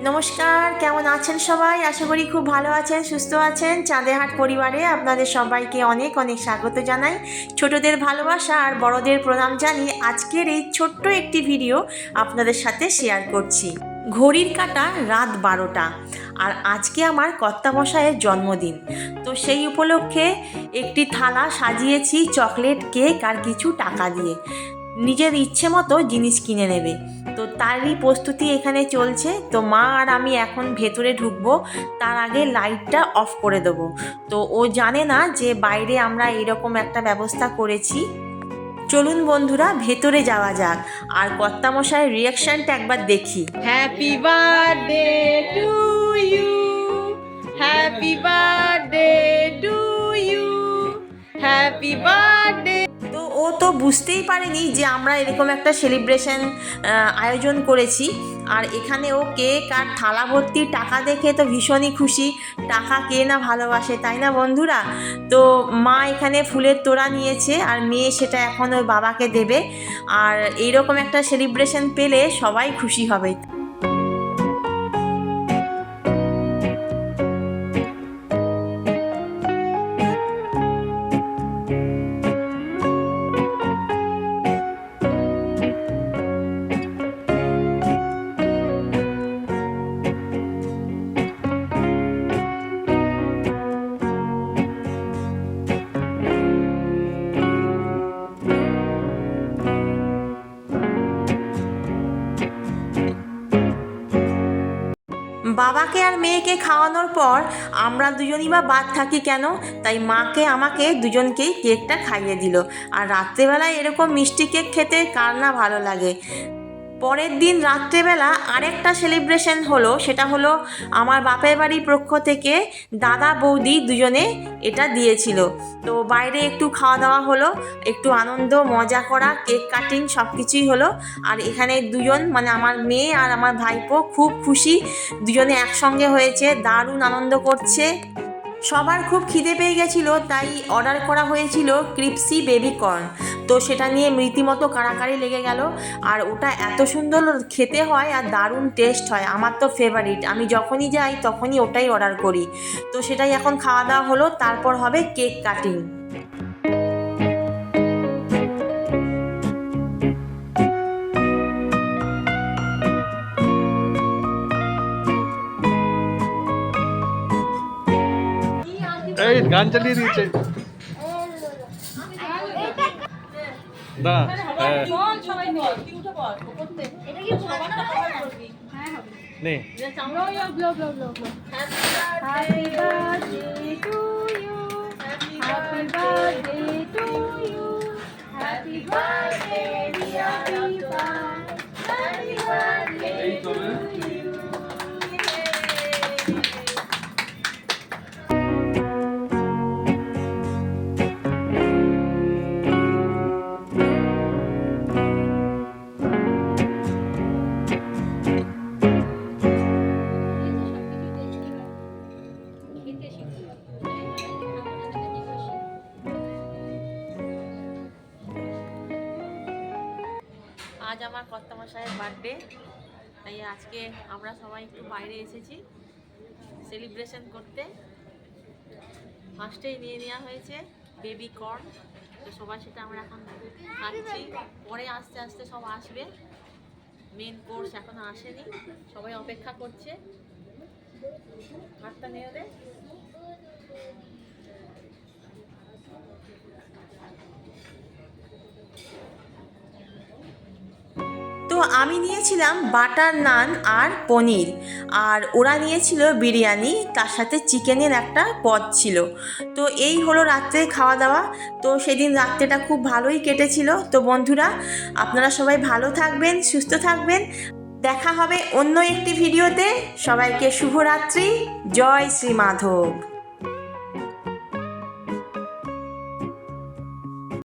নমস্কার, কেমন আছেন সবাই? আশা করি খুব ভালো আছেন, সুস্থ আছেন। চাঁদেহাট পরিবারে আপনাদের সবাইকে অনেক অনেক স্বাগত জানাই। ছোটদের ভালোবাসা আর বড়দের প্রণাম জানিয়ে আজকের এই ছোট্ট একটি ভিডিও আপনাদের সাথে শেয়ার করছি। ঘড়ির কাঁটা রাত 12টা, আর আজকে আমার কর্তামশাইয়ের জন্মদিন। তো সেই উপলক্ষে একটি থালা সাজিয়েছি চকলেট, কেক আর কিছু টাকা দিয়ে। নিজের ইচ্ছে মতো জিনিস কিনে নেবে, তো তারই প্রস্তুতি এখানে চলছে। তো মা আর আমি এখন ভেতরে ঢুকবো, তার আগে লাইটটা অফ করে দেবো। তো ও জানে না যে বাইরে আমরা এরকম একটা ব্যবস্থা করেছি। চলুন বন্ধুরা, ভেতরে যাওয়া যাক আর কর্তামশাইয়ের রিয়াকশনটা একবার দেখি। Happy birthday to you, happy birthday to you, happy birthday. তো ও তো বুঝতেই পারেনি যে আমরা এরকম একটা সেলিব্রেশন আয়োজন করেছি। আর এখানে ও কেক আর থালা ভর্তি টাকা দেখে তো ভীষণই খুশি। টাকা কে না ভালোবাসে, তাই না বন্ধুরা? তো মা এখানে ফুলের তোড়া নিয়েছে আর মেয়ে সেটা এখন ওর বাবাকে দেবে। আর এইরকম একটা সেলিব্রেশন পেলে সবাই খুশি হবে। বাবাকে আর মেয়েকে খাওয়ানোর পর আমরা দুজনই বা বাদ থাকি কেন? তাই মাকে আমাকে দুজনকেই কেকটা খাইয়ে দিল। আর রাত্রেবেলায় এরকম মিষ্টি কেক খেতে কার না ভালো লাগে। পরের দিন রাত্রেবেলা আরেকটা সেলিব্রেশন হলো, সেটা হলো আমার বাপের বাড়ির পক্ষ থেকে দাদা বৌদি দুজনে এটা দিয়েছিল। তো বাইরে একটু খাওয়া দাওয়া হলো, একটু আনন্দ মজা করা, কেক কাটিং সব কিছুই হলো। আর এখানে দুজন মানে আমার মেয়ে আর আমার ভাইপো খুব খুশি, দুজনে একসঙ্গে হয়েছে, দারুণ আনন্দ করছে। সবার খুব খিদে পেয়ে গেছিলো, তাই অর্ডার করা হয়েছিল ক্রিপসি বেবি কর্ন। তো সেটা নিয়ে রীতিমতো কাড়াকাড়ি লেগে গেল। আর ওটা এত সুন্দর খেতে হয় আর দারুণ টেস্ট হয়, আমার তো ফেভারিট। আমি যখনই যাই তখনই ওটাই অর্ডার করি। তো সেটাই এখন খাওয়া দাওয়া হলো, তারপর হবে কেক কাটিং। এই গান চালিয়ে দিয়েছে দা। নে Happy birthday to you. Happy birthday to you. Happy birthday, dear Deepa. Happy birthday to you. আজ আমার কর্তামশাইয়ের বার্থডে, তাই আজকে আমরা সবাই একটু বাইরে এসেছি সেলিব্রেশন করতে। ফার্স্টেই নিয়ে নেওয়া হয়েছে বেবি কর্ন, তো সবাই সেটা আমরা এখন খাচ্ছি। পরে আস্তে আস্তে সব আসবে, মেন কোর্স এখনো আসেনি, সবাই অপেক্ষা করছে। হাতটা নিয়ে দে। তো আমি নিয়েছিলাম বাটার নান আর পনির, আর ওরা নিয়েছিল বিরিয়ানি, তার সাথে চিকেনের একটা পদ ছিল। তো এই হলো রাত্রে খাওয়া দাওয়া। তো সেদিন রাত্রেটা খুব ভালোই কেটেছিল। তো বন্ধুরা, আপনারা সবাই ভালো থাকবেন, সুস্থ থাকবেন। দেখা হবে অন্য একটি ভিডিওতে। সবাইকে শুভরাত্রি। জয় শ্রী মাধব।